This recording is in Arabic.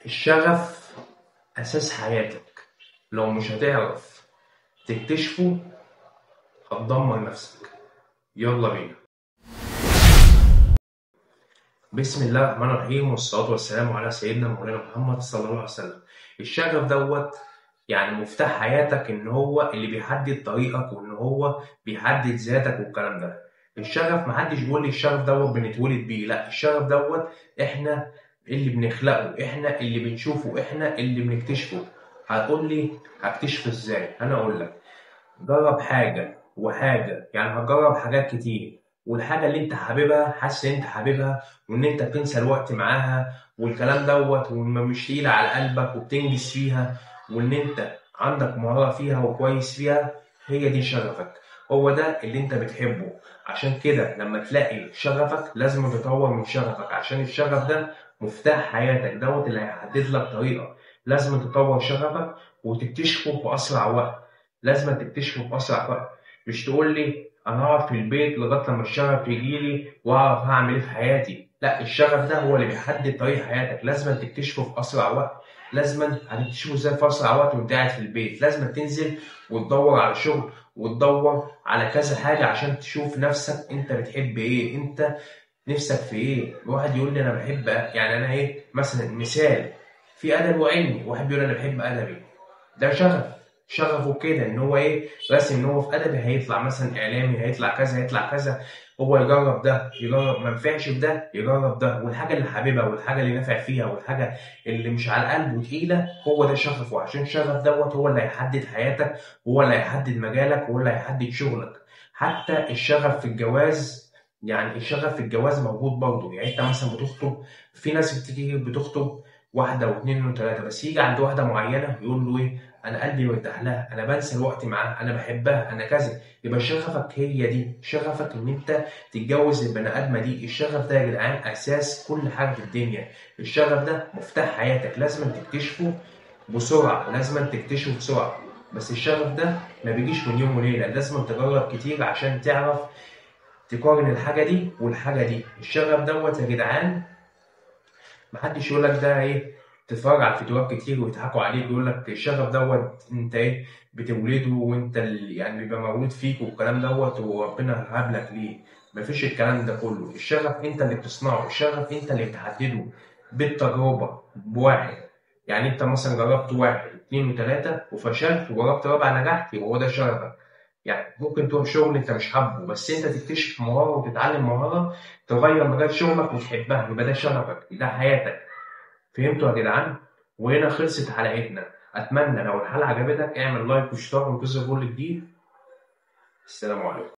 الشغف أساس حياتك. لو مش هتعرف تكتشفه هتدمر نفسك. يلا بينا. بسم الله الرحمن الرحيم، والصلاة والسلام على سيدنا مولانا محمد صلى الله عليه وسلم. الشغف يعني مفتاح حياتك، إن هو اللي بيحدد طريقك، وإن هو بيحدد ذاتك والكلام ده. الشغف محدش بيقول لي الشغف بنتولد بيه، لا، الشغف إحنا اللي بنخلقه، إحنا اللي بنشوفه، إحنا اللي بنكتشفه. هتقول لي هكتشفه إزاي؟ أنا أقول لك: جرب حاجة وحاجة، يعني هتجرب حاجات كتير، والحاجة اللي انت حاببها، حاسس ان انت حاببها، وان انت بتنسى الوقت معاها والكلام ومش تقيلة على قلبك وبتنجز فيها، وان انت عندك مهارة فيها وكويس فيها، هي دي شغفك. هو ده اللي انت بتحبه. عشان كده لما تلاقي شغفك لازم تطور من شغفك، عشان الشغف ده مفتاح حياتك، اللي هيحدد لك طريقك. لازم تطور شغفك وتكتشفه في أسرع وقت. لازم تكتشفه في أسرع وقت. مش تقول لي أنا هقعد في البيت لغاية لما الشغف يجيلي وأعرف هعمل إيه في حياتي. لا، الشغف ده هو اللي بيحدد طريق حياتك. لازم تكتشفه في أسرع وقت. هتكتشفه إزاي في أسرع وقت وأنت قاعد في البيت؟ لازم تنزل وتدور على شغل وتدور على كذا حاجة عشان تشوف نفسك أنت بتحب إيه، أنت نفسك في إيه. واحد يقول لي أنا بحب، يعني أنا إيه مثلا، مثال، في أدبي وعلمي. واحد بيقول أنا بحب أدبي، ده شغفه كده ان هو راسم ان هو في ادبي هيطلع مثلا اعلامي، هيطلع كذا هيطلع كذا. هو يجرب ده، يجرب ما نفعش في ده يجرب ده، والحاجه اللي حاببها والحاجه اللي نافع فيها والحاجه اللي مش على قلبه تقيله، هو ده شغفه. عشان الشغف هو اللي هيحدد حياتك، هو اللي هيحدد مجالك، هو اللي هيحدد شغلك. حتى الشغف في الجواز، يعني الشغف في الجواز موجود برضه. يعني انت مثلا بتخطب، في ناس كتير بتخطب واحده واثنين وثلاثه، بس يجي عند واحده معينه يقول له انا قلبي مرتاح لها، انا بنسى الوقت معاها، انا بحبها، انا كذا. يبقى شغفك هي دي، شغفك ان انت تتجوز البني ادمه دي. الشغف ده يا جدعان اساس كل حاجه في الدنيا. الشغف ده مفتاح حياتك، لازم تكتشفه بسرعه، لازم تكتشفه بسرعه. بس الشغف ده ما بيجيش من يوم وليله، لازم تجرب كتير عشان تعرف تقارن الحاجه دي والحاجه دي. الشغف يا جدعان محدش يقول لك ده تتفرج على فيديوهات كتير ويضحكوا عليك ويقول لك الشغف انت بتولده، وانت يعني بيبقى مولود فيك والكلام وربنا هب لك ليه. مفيش الكلام ده كله. الشغف انت اللي بتصنعه، الشغف انت اللي بتحدده بالتجربة بواحد. يعني انت مثلا جربت واحد اتنين وتلاتة وفشلت، وجربت رابعة نجحت، يبقى هو ده شغفك. يعني ممكن تروح شغل انت مش حابه، بس انت تكتشف مهارة وتتعلم مهارة تغير مجال شغلك وتحبها، يبقى ده شغفك، ده حياتك. فهمتوا يا جدعان؟ وهنا خلصت حلقتنا. اتمنى لو الحلقة عجبتك اعمل لايك واشتراك وانتظر كل جديد. السلام عليكم.